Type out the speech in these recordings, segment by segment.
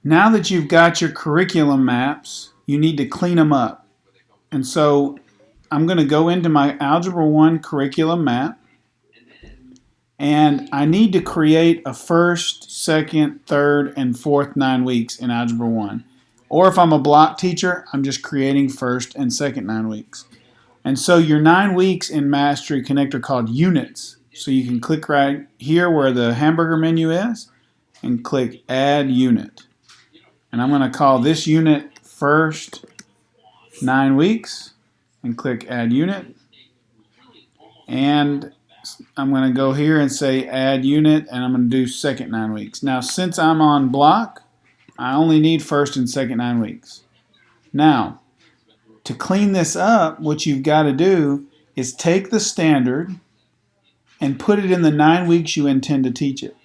Now that you've got your curriculum maps, you need to clean them up. And so I'm going to go into my Algebra 1 curriculum map, and I need to create a first, second, third, and fourth 9 weeks in Algebra 1. Or if I'm a block teacher, I'm just creating first and second 9 weeks. And so your 9 weeks in Mastery Connect are called units. So you can click right here where the hamburger menu is and click Add Unit. And I'm going to call this unit first 9 weeks and click Add Unit. And I'm going to go here and say Add Unit, and I'm going to do second 9 weeks. Now, since I'm on block, I only need first and second 9 weeks. Now, to clean this up, what you've got to do is take the standard and put it in the 9 weeks you intend to teach it.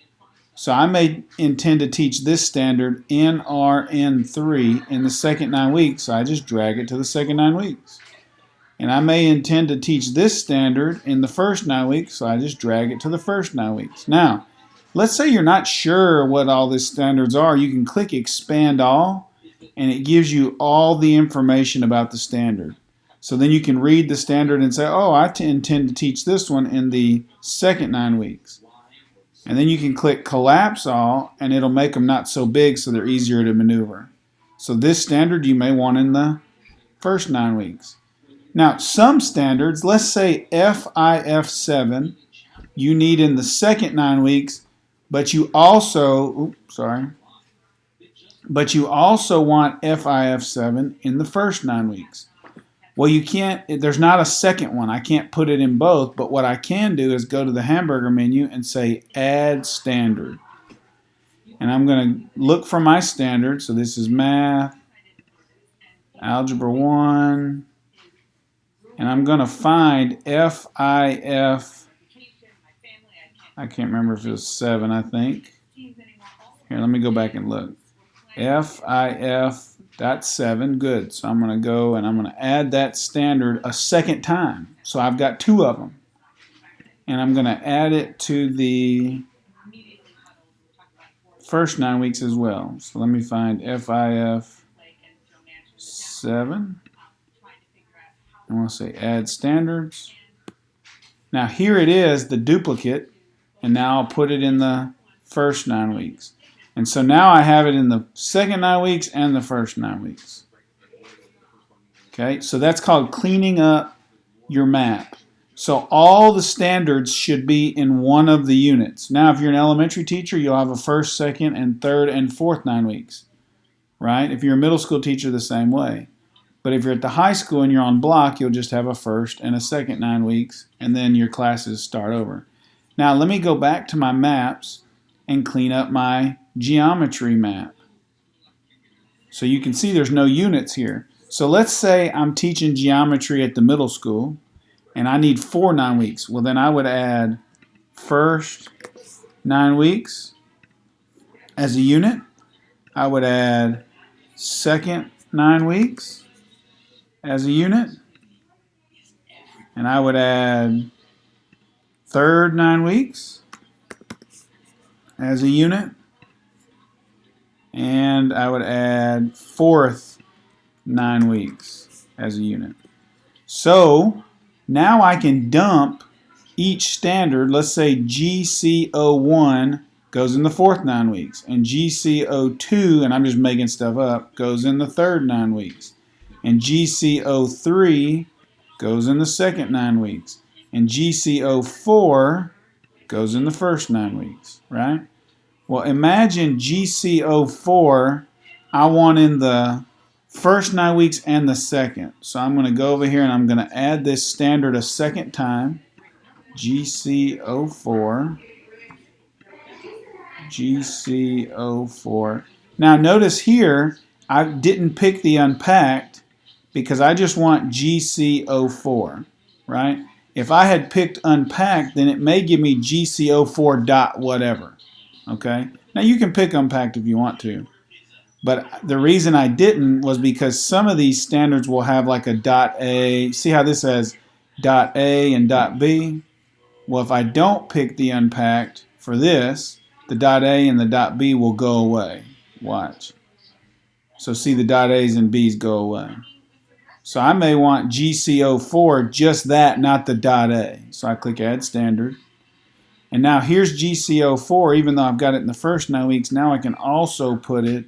So I may intend to teach this standard NRN3 in the second 9 weeks, so I just drag it to the second 9 weeks. And I may intend to teach this standard in the first 9 weeks, so I just drag it to the first 9 weeks. Now, let's say you're not sure what all these standards are. You can click Expand All, and it gives you all the information about the standard. So then you can read the standard and say, oh, I intend to teach this one in the second 9 weeks. And then you can click Collapse All, and it'll make them not so big so they're easier to maneuver. So this standard you may want in the first 9 weeks. Now, some standards, let's say FIF7, you need in the second 9 weeks, but you also, but you also want FIF7 in the first 9 weeks. Well, you can't, there's not a second one. I can't put it in both, but what I can do is go to the hamburger menu and say Add Standard. And I'm going to look for my standard. So this is Math, Algebra 1, and I'm going to find FIF, I can't remember if it was 7, I think. Here, let me go back and look. FIF.7, good. So I'm going to go and I'm going to add that standard a second time. So I've got 2 of them. And I'm going to add it to the first 9 weeks as well. So let me find FIF7. I want to say Add Standards. Now here it is, the duplicate. And now I'll put it in the first 9 weeks. And so now I have it in the second 9 weeks and the first 9 weeks. Okay, so that's called cleaning up your map. So all the standards should be in one of the units. Now if you're an elementary teacher, you'll have a first, second, and third, and fourth 9 weeks. Right? If you're a middle school teacher, the same way. But if you're at the high school and you're on block, you'll just have a first and a second 9 weeks, and then your classes start over. Now let me go back to my maps and clean up my geometry map. So you can see there's no units here. So let's say I'm teaching geometry at the middle school and I need 4 9 weeks. Well, then I would add first 9 weeks as a unit. I would add second 9 weeks as a unit. And I would add third 9 weeks as a unit. And I would add fourth 9 weeks as a unit. So now I can dump each standard. Let's say GCO1 goes in the fourth 9 weeks, and GCO2, and I'm just making stuff up, goes in the third 9 weeks, and GCO3 goes in the second 9 weeks, and GCO4 goes in the first 9 weeks, right? Well, imagine GCO4, I want in the first 9 weeks and the second. So I'm going to go over here and I'm going to add this standard a second time. GCO4. GCO4. Now notice here, I didn't pick the unpacked because I just want GCO4, right? If I had picked unpacked, then it may give me GCO4 dot whatever. Okay, now you can pick unpacked if you want to, but the reason I didn't was because some of these standards will have like a dot A. See how this has dot A and dot B? Well, if I don't pick the unpacked for this, the dot A and the dot B will go away. Watch. So see the dot A's and B's go away. So I may want GCO4, just that, not the dot A. So I click Add Standard. And now here's GCO4, even though I've got it in the first 9 weeks, now I can also put it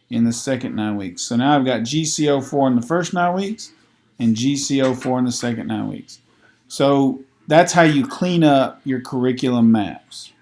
in the second 9 weeks. So now I've got GCO4 in the first 9 weeks and GCO4 in the second 9 weeks. So that's how you clean up your curriculum maps.